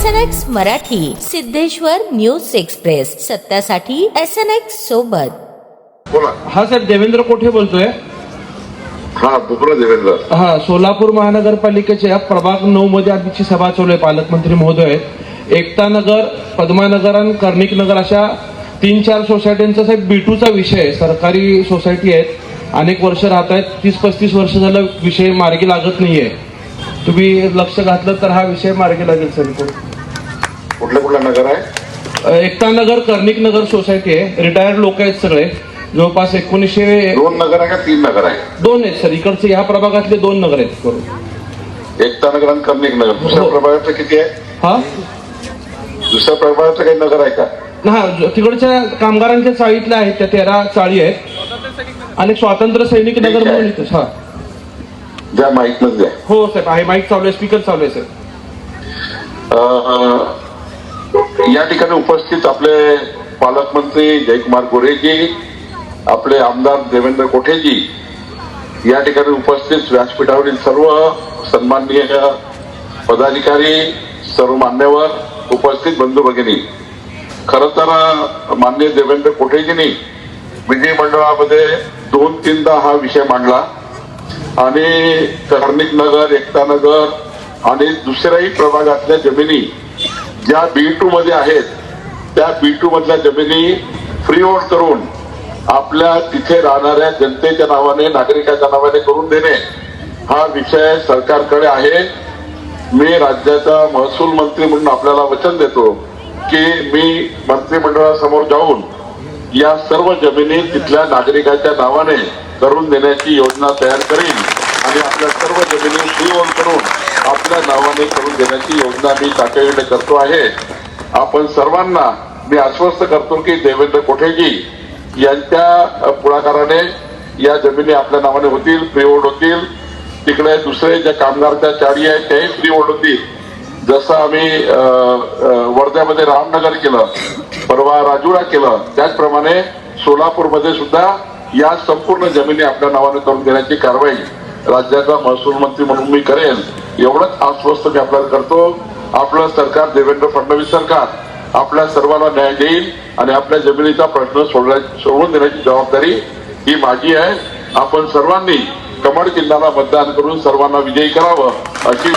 SNX Marathi, Siddheshwar news express, सत्यासाठी SNX सोबत. बोला. हा साहेब, देवेंद्र कोठे बोलतोय. हा बुकरा देवेंद्र. हा, सोलापूर महानगरपालिकेच्या प्रभाग 9 मध्ये आधीची सभा चालू आहे. पालकमंत्री महोदय, एकता नगर, पद्मानगर आणि कर्णिक नगर अशा 3-4 सोसायट्यांचा साहेब B2चा विषय आहे. सरकारी सोसायटी आहेत, अनेक वर्ष राहत आहेत, 30-35 वर्ष झालं विषय मार्गी लागत नाहीये. तुम्ही लक्ष घातलं तर हा विषय मार्गी लागेल सर. कुठलं नगर आहे? एकता नगर, कर्णिक नगर सोसायटी आहे. रिटायर्ड लोक आहेत सगळे, जवळपास 1900. 2 नगर आहे का 3 नगर आहे? 2 आहेत सर. इकडचे ह्या प्रभागातले 2 नगर आहेत. एकता नगर आणि कर्णिक नगर. दुसऱ्या प्रभागाचं किती आहे? हा, दुसऱ्या प्रभागाचं काही नगर आहे का? हा, तिकडच्या कामगारांच्या चाळीतल्या आहेत, त्या 13 चाळी आहेत आणि स्वातंत्र्य सैनिक नगर म्हणून इथं. हा, ज्या माहित द्या. हो साहेब, आहे. माईक चालू आहे, स्पीकर चालू आहे सर. या ठिकाणी उपस्थित आपले पालकमंत्री जयकुमार गोरेजी, आपले आमदार देवेंद्र कोठेजी, या ठिकाणी उपस्थित व्यासपीठावरील सर्व सन्माननीय पदाधिकारी, सर्व मान्यवर, उपस्थित बंधू भगिनी. खरं तर माननीय देवेंद्र कोठेजींनी विधिमंडळामध्ये 2-3दा हा विषय मांडला आणि कर्णिक नगर, एकता नगर आणि दुसऱ्याही प्रभागातल्या जमिनी ज्या B2 मध्ये आहेत, त्या B2 मधल्या जमिनी फ्री होल्ड करून आपल्या तिथे राहणाऱ्या जनतेच्या नावाने, नागरिकाच्या नावाने करून देणे हा विषय सरकारकडे आहे. मी राज्याचा महसूल मंत्री म्हणून आपल्याला वचन देतो की मी मंत्रिमंडळासमोर जाऊन या सर्व जमिनी तिथल्या नागरिकाच्या नावाने करून देण्याची योजना तयार करीन आणि आपल्या सर्व जमिनी फ्री होल्ड करून आपल्या नावाने करून देण्याची योजना मी तातडीने करतो आहे. आपण सर्वांना मी आश्वस्त करतो की देवेंद्र कोठेजी यांच्या पुढाकाराने या जमिनी आपल्या नावाने होतील, फ्री होल्ड होतील. तिकडे दुसरे ज्या कामगारच्या चाळी आहेत त्याही फ्री होल्ड होतील. जसं आम्ही वर्ध्यामध्ये रामनगर केलं, परवा राजुरा केलं, त्याचप्रमाणे सोलापूरमध्ये सुद्धा या संपूर्ण जमिनी आपल्या नावाने करून देण्याची कारवाई राज्याचा महसूल मंत्री म्हणून मी करेन. एवढंच आश्वस्त मी आपल्याला करतो. आपलं सरकार, देवेंद्र फडणवीस सरकार, आपल्या सर्वांना न्याय देईल आणि आपल्या जमिनीचा प्रश्न सोडवून देण्याची जबाबदारी ही माझी आहे. आपण सर्वांनी कमळ चिन्हाला मतदान करून सर्वांना विजयी करावं अशी